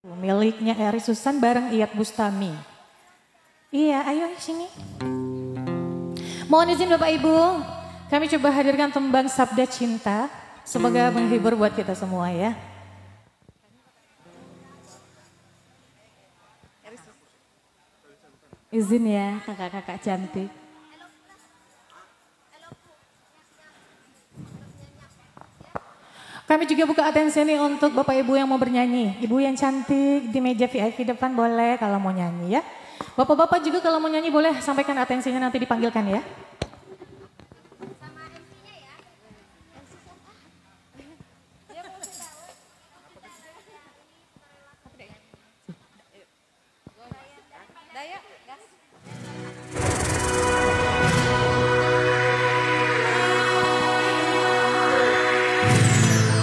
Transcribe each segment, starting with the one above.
Miliknya Eri Susan bareng Iyat Bustami. Iya, ayo sini. Mohon izin Bapak Ibu, kami coba hadirkan tembang Sabda Cinta. Semoga menghibur buat kita semua ya. Izin ya kakak-kakak cantik. Kami juga buka atensi nih untuk Bapak Ibu yang mau bernyanyi. Ibu yang cantik di meja VIP depan boleh kalau mau nyanyi ya. Bapak-bapak juga kalau mau nyanyi boleh sampaikan atensinya nanti dipanggilkan ya.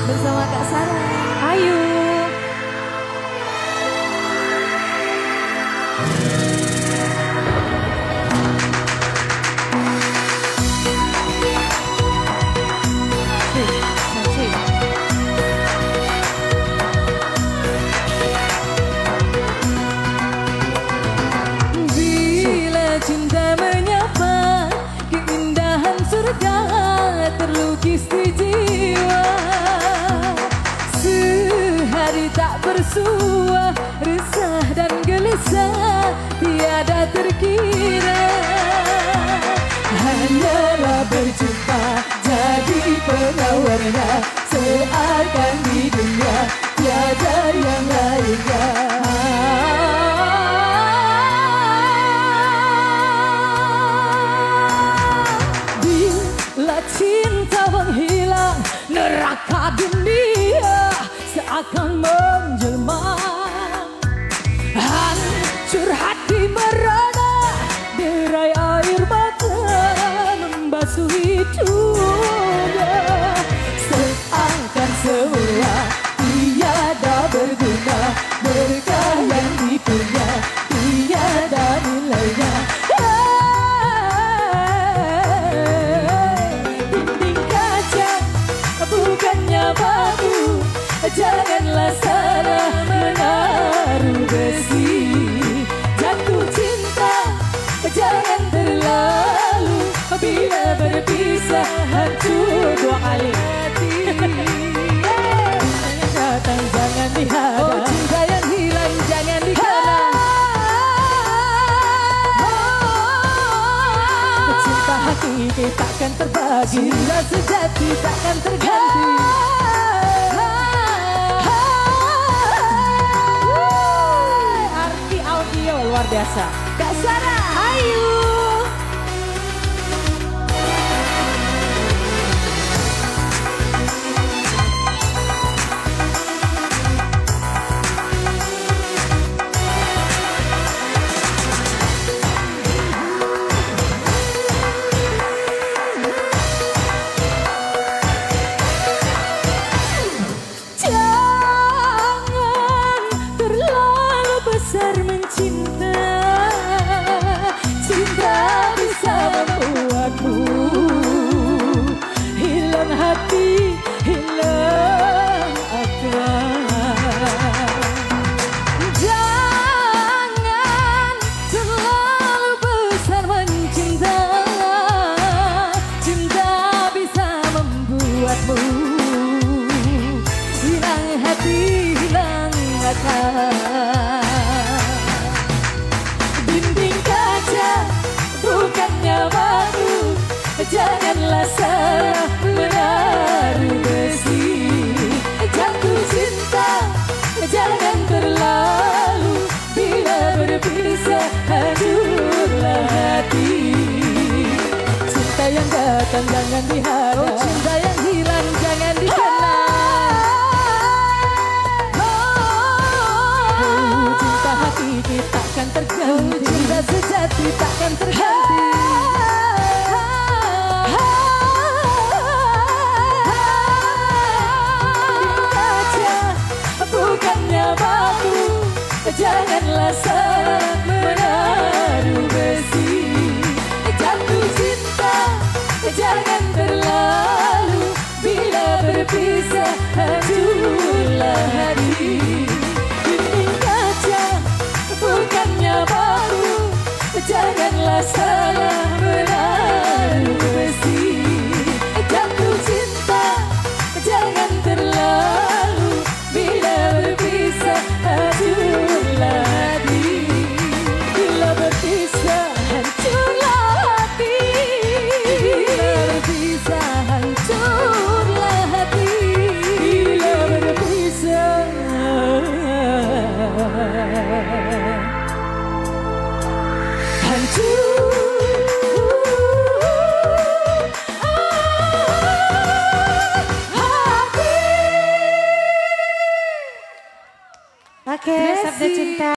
Bersama Kak Sarah. Ayo. Bila cinta menyapa, keindahan surga terlukis di jiwa. Sehari tak bersua, resah dan gelisah tiada terkira. Hanyalah berjumpa jadi penawarnya, seakan di dunia tiada yang lainnya. Bila cinta menghilang, neraka dunia seakan menjelma. Hancur hati merana, derai air mata membasuhi dunia. Seakan semua tiada berguna, berkah yang dipunya tiada nilainya. Dinding kaca bukannya batu, janganlah salah menaruh besi. Jatuh cinta jangan terlalu, bila berpisah hancur dua kali hati. Datang jangan dihadap, oh cinta yang hilang jangan dikenang. Cinta hakiki takkan terbagi, cinta sejati takkan terganti. Arti audio luar biasa. Kak Sarah, ayo. Jangan terlalu besar mencinta, cinta bisa membuatmu hilang hati, hilang akal. Jangan terlalu besar mencinta, cinta bisa membuatmu hilang hati, hilang akal. Dinding kaca bukannya batu, janganlah salah menaruh besi. Jatuh cinta jangan terlalu, bila berpisah hancurlah hati. Cinta yang datang jangan dihadap, oh cinta yang hilang jangan dikenang. Cinta hakiki takkan terganti, cinta sejati takkan terganti. Kaca bukannya batu, janganlah salah menaruh besi. Jatuh cinta jangan terlalu, bila berpisah hancurlah hati. Dinding salah menaruh besi. Jatuh cinta jangan terlalu, bila berpisah hancurlah hati. Bila berpisah hancurlah hati. Bila berpisah hancurlah hati. Bila berpisah hancur. Oke, sabda cinta.